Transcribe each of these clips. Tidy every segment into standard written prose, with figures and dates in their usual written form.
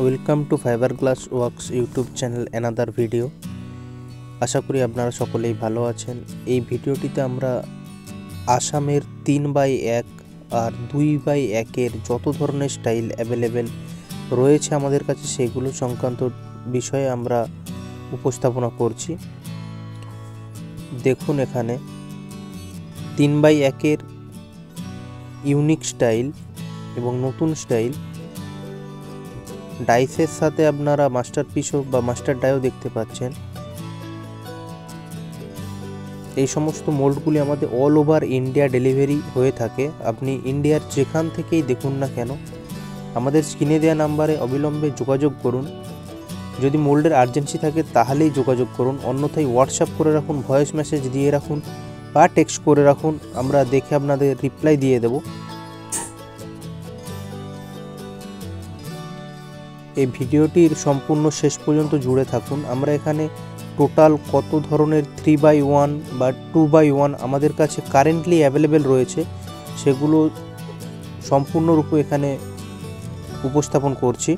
Welcome to fibre glass works YouTube channel another video. আশা করি আপনারা সকলেই ভালো আছেন। এই ভিডিওটিতে আমরা আসামের 3/1 আর 2/1 যত ধরনের স্টাইল অ্যাভেলেবেল রয়েছে আমাদের কাছে সেগুলো সংক্রান্ত বিষয়ে আমরা উপস্থাপনা করছি। দেখুন এখানে 3/1 ইউনিক স্টাইল এবং নতুন স্টাইল ডাইসের সাথে আপনারা মাস্টারপিসও বা মাস্টার ডাইও দেখতে পাচ্ছেন। এই সমস্ত মোল্ডগুলি আমাদের অল ওভার ইন্ডিয়া ডেলিভারি হয়ে থাকে। আপনি ইন্ডিয়ার যেখান থেকেই দেখুন না কেন আমাদের স্ক্রিনে দেওয়া নাম্বারে অবিলম্বে যোগাযোগ করুন। যদি মোল্ডের আর্জেন্সি থাকে তাহলেই যোগাযোগ করুন, অন্যথায় হোয়াটসঅ্যাপ করে রাখুন, ভয়েস মেসেজ দিয়ে রাখুন বা টেক্সট করে রাখুন, আমরা দেখে আপনাদের রিপ্লাই দিয়ে দেব। এই ভিডিওটির সম্পূর্ণ শেষ পর্যন্ত জুড়ে থাকুন। আমরা এখানে টোটাল কত ধরনের 3/1 বা 2/1 আমাদের কাছে কারেন্টলি অ্যাভেলেবেল রয়েছে সেগুলো সম্পূর্ণরূপে এখানে উপস্থাপন করছি।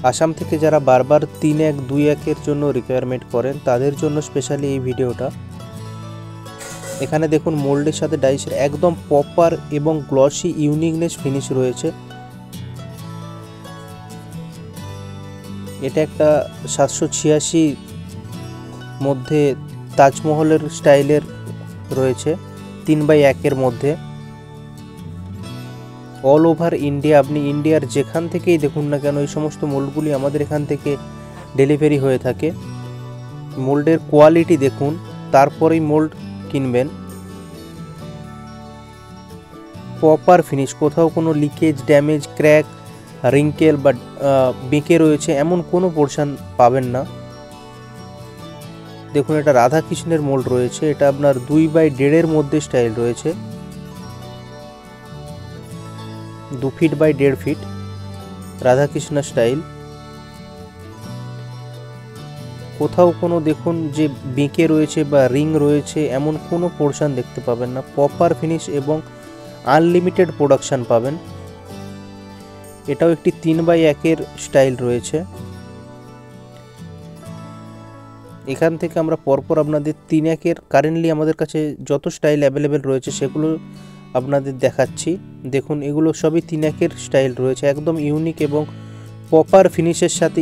আসাম থেকে যারা বারবার 3-1-2-1 জন্য রিকোয়ারমেন্ট করেন তাদের জন্য স্পেশালি এই ভিডিওটা। এখানে দেখুন মোল্ডের সাথে ডাইসের একদম প্রপার এবং গ্লসি ইউনিকনেস ফিনিশ রয়েছে। এটা একটা 786 মধ্যে তাজমহলের স্টাইলের রয়েছে 3/1 মধ্যে। অল ওভার ইন্ডিয়া, আপনি ইন্ডিয়ার যেখান থেকেই দেখুন না কেন এই সমস্ত মোল্ডগুলি আমাদের এখান থেকে ডেলিভারি হয়ে থাকে। মোল্ডের কোয়ালিটি দেখুন, তারপরেই মোল্ড কিনবেন। প্রপার ফিনিশ, কোথাও কোনো লিকেজ, ড্যামেজ, ক্র্যাক, রিঙ্কেল বা বেঁকে রয়েছে এমন কোনো পোর্শন পাবেন না। দেখুন এটা রাধাকৃষ্ণের মোল্ড রয়েছে, এটা আপনার 2/1.5 মধ্যে স্টাইল রয়েছে, 2 feet by 1.5 feet Radhakrishna style. কোথাও কোনো দেখুন যে বেঁকে রয়েছে বা রিং রয়েছে এমন কোনো পোর্শন দেখতে পাবেন না। প্রপার ফিনিশ এবং আনলিমিটেড প্রোডাকশান পাবেন। এটাও একটি 3/1 স্টাইল রয়েছে। এখান থেকে আমরা পরপর আপনাদের 3/1 কারেন্টলি আমাদের কাছে যত স্টাইল অ্যাভেলেবেল রয়েছে সেগুলো আপনাদের দেখাচ্ছি। দেখুন এগুলো সবই 3/1 স্টাইল রয়েছে, একদম ইউনিক এবং প্রপার ফিনিশের সাথে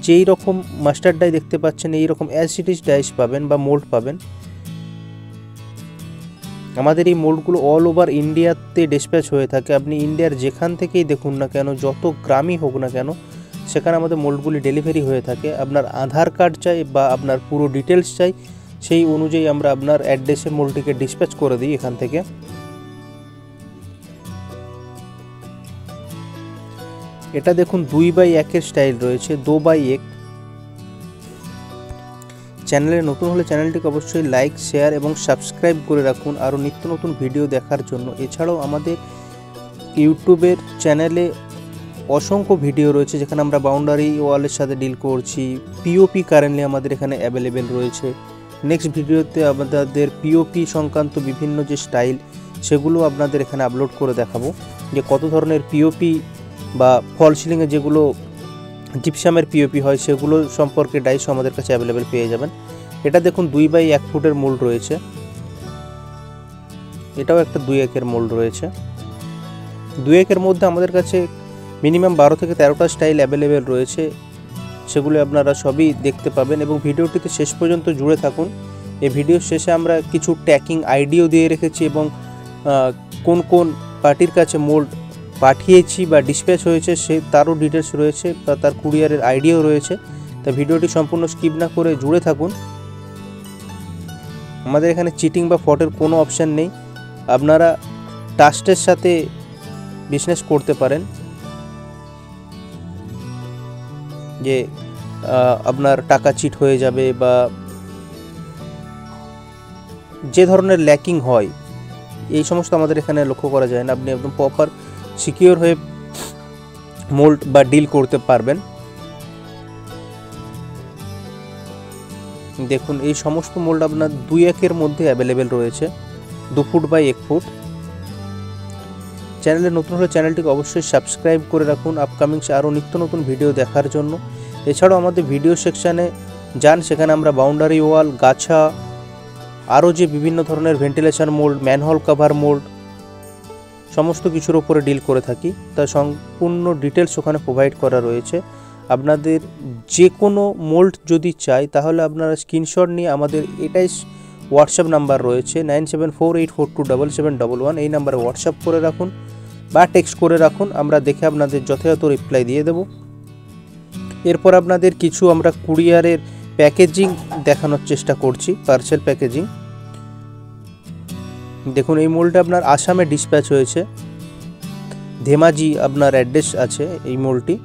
যেই রকম মাস্টার ডাই দেখতে পাচ্ছেন এই রকম অ্যাসিডিস ডাইস পাবেন বা মোল্ড পাবেন। আমাদের এই মোল্ডগুলো অল ওভার ইন্ডিয়াতে ডিসপ্যাচ হয়ে থাকে। আপনি ইন্ডিয়ার যেখান থেকেই দেখুন না কেন, যত গ্রামই হোক না কেন, সেখানে আমাদের মোল্ডগুলি ডেলিভারি হয়ে থাকে। আপনার আধার কার্ড চাই বা আপনার পুরো ডিটেলস চাই, সেই অনুযায়ী আমরা আপনার অ্যাড্রেসে মোল্ডটিকে ডিসপ্যাচ করে দিই এখান থেকে। এটা দেখুন 2/1 স্টাইল রয়েছে, 2/1। চ্যানেলে নতুন হলে চ্যানেলটিকে অবশ্যই লাইক, শেয়ার এবং সাবস্ক্রাইব করে রাখুন আরও নিত্য নতুন ভিডিও দেখার জন্য। এছাড়াও আমাদের ইউটিউবের চ্যানেলে অসংখ্য ভিডিও রয়েছে যেখানে আমরা বাউন্ডারি ওয়ালের সাথে ডিল করছি। পিওপি কারেন্টলি আমাদের এখানে অ্যাভেলেবেল রয়েছে। নেক্সট ভিডিওতে আমাদের পিওপি সংক্রান্ত বিভিন্ন যে স্টাইল সেগুলো আপনাদের এখানে আপলোড করে দেখাবো, যে কত ধরনের পিওপি বা ফল সিলিংয়ে যেগুলো জিপসামের পিওপি হয় সেগুলো সম্পর্কে ডাইসও আমাদের কাছে অ্যাভেলেবেল পেয়ে যাবেন। এটা দেখুন 2/1 ফুটের মোল্ড রয়েছে, এটাও একটা 2/1 মোল্ড রয়েছে। 2/1 মধ্যে আমাদের কাছে মিনিমাম 12 থেকে 13টা স্টাইল অ্যাভেলেবেল রয়েছে, সেগুলো আপনারা সবই দেখতে পাবেন এবং ভিডিওটিতে শেষ পর্যন্ত জুড়ে থাকুন। এই ভিডিওর শেষে আমরা কিছু ট্র্যাকিং আইডিও দিয়ে রেখেছি এবং কোন কোন পার্টির কাছে মোল্ড পাঠিয়েছি বা ডিসপ্যাচ হয়েছে তারও ডিটেলস রয়েছে বা তার কুরিয়ারের আইডিও রয়েছে। তা ভিডিওটি সম্পূর্ণ স্কিপ না করে জুড়ে থাকুন। আমাদের এখানে চিটিং বা ফ্রডের কোনো অপশান নেই, আপনারা ট্রাস্টের সাথে বিজনেস করতে পারেন। যে আপনার টাকা চিট হয়ে যাবে বা যে ধরনের ল্যাকিং হয় এই সমস্ত আমাদের এখানে লক্ষ্য করা যায় না। আপনি একদম প্রপার সিকিওর হয়ে মোল্ড বা ডিল করতে পারবেন। দেখুন এই সমস্ত মোল্ড আপনার 2/1 মধ্যে অ্যাভেলেবেল রয়েছে, 2 ফুট বাই 1 ফুট। চ্যানেলে নতুন হলে চ্যানেলটিকে অবশ্যই সাবস্ক্রাইব করে রাখুন আপকামিং আরও নিত্য নতুন ভিডিও দেখার জন্য। এছাড়াও আমাদের ভিডিও সেকশানে যান, সেখানে আমরা বাউন্ডারি ওয়াল, গাছা, আরও যে বিভিন্ন ধরনের ventilation mould, manhole cover mould সমস্ত কিছুর উপরে ডিল করে থাকি। তার সম্পূর্ণ ডিটেলস ওখানে প্রোভাইড করা রয়েছে। আপনাদের যে কোনো মোল্ড যদি চাই তাহলে আপনারা স্ক্রিনশট নিয়ে আমাদের এটাই হোয়াটসঅ্যাপ নাম্বার রয়েছে 9748427711, এই নাম্বারে হোয়াটসঅ্যাপ করে রাখুন বা টেক্সট করে রাখুন, আমরা দেখে আপনাদের যথাযথ রিপ্লাই দিয়ে দেব। এরপর আপনাদের কিছু আমরা কুরিয়ারের প্যাকেজিং দেখানোর চেষ্টা করছি, পার্সেল প্যাকেজিং। দেখুন এই মোলটা আপনার আসামে ডিসপ্যাচ হয়েছে, ধেমাজি আপনার অ্যাড্রেস আছে এই মোলটি।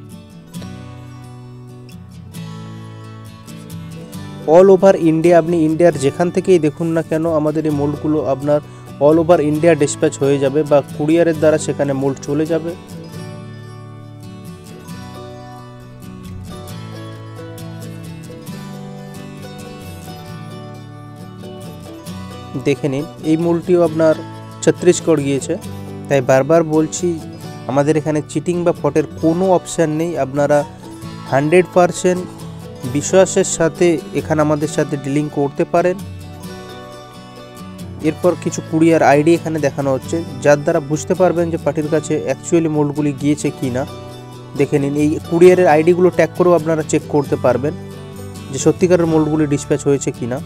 অল ওভার ইন্ডিয়া, আপনি ইন্ডিয়ার যেখান থেকেই দেখুন না কেন আমাদের এই মোল্ডগুলো আপনার অল ওভার ইন্ডিয়া ডিসপ্যাচ হয়ে যাবে বা কুরিয়ারের দ্বারা সেখানে মোল্ড চলে যাবে। দেখে নিন এই মোল্ডটিও আপনার ছত্তিশগড় গিয়েছে। তাই বারবার বলছি, আমাদের এখানে চিটিং বা ফটের কোনো অপশান নেই। আপনারা 100% বিশ্বাসের সাথে এখানে আমাদের সাথে ডিলিং করতে পারেন। এরপর কিছু কুরিয়ার আইডি এখানে দেখানো হচ্ছে, যার দ্বারা বুঝতে পারবেন যে পার্টির কাছে অ্যাকচুয়ালি মোল্ডগুলি গিয়েছে কি না। দেখে নিন এই কুরিয়ারের আইডিগুলো ট্যাগ করেও আপনারা চেক করতে পারবেন যে সত্যিকারের মোল্ডগুলি ডিসপ্যাচ হয়েছে কি না।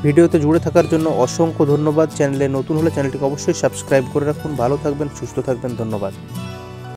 ভিডিওতে জুড়ে থাকার জন্য অসংখ্য ধন্যবাদ। চ্যানেলে নতুন হলে চ্যানেলটিকে অবশ্যই সাবস্ক্রাইব করে রাখুন। ভালো থাকবেন, সুস্থ থাকবেন, ধন্যবাদ।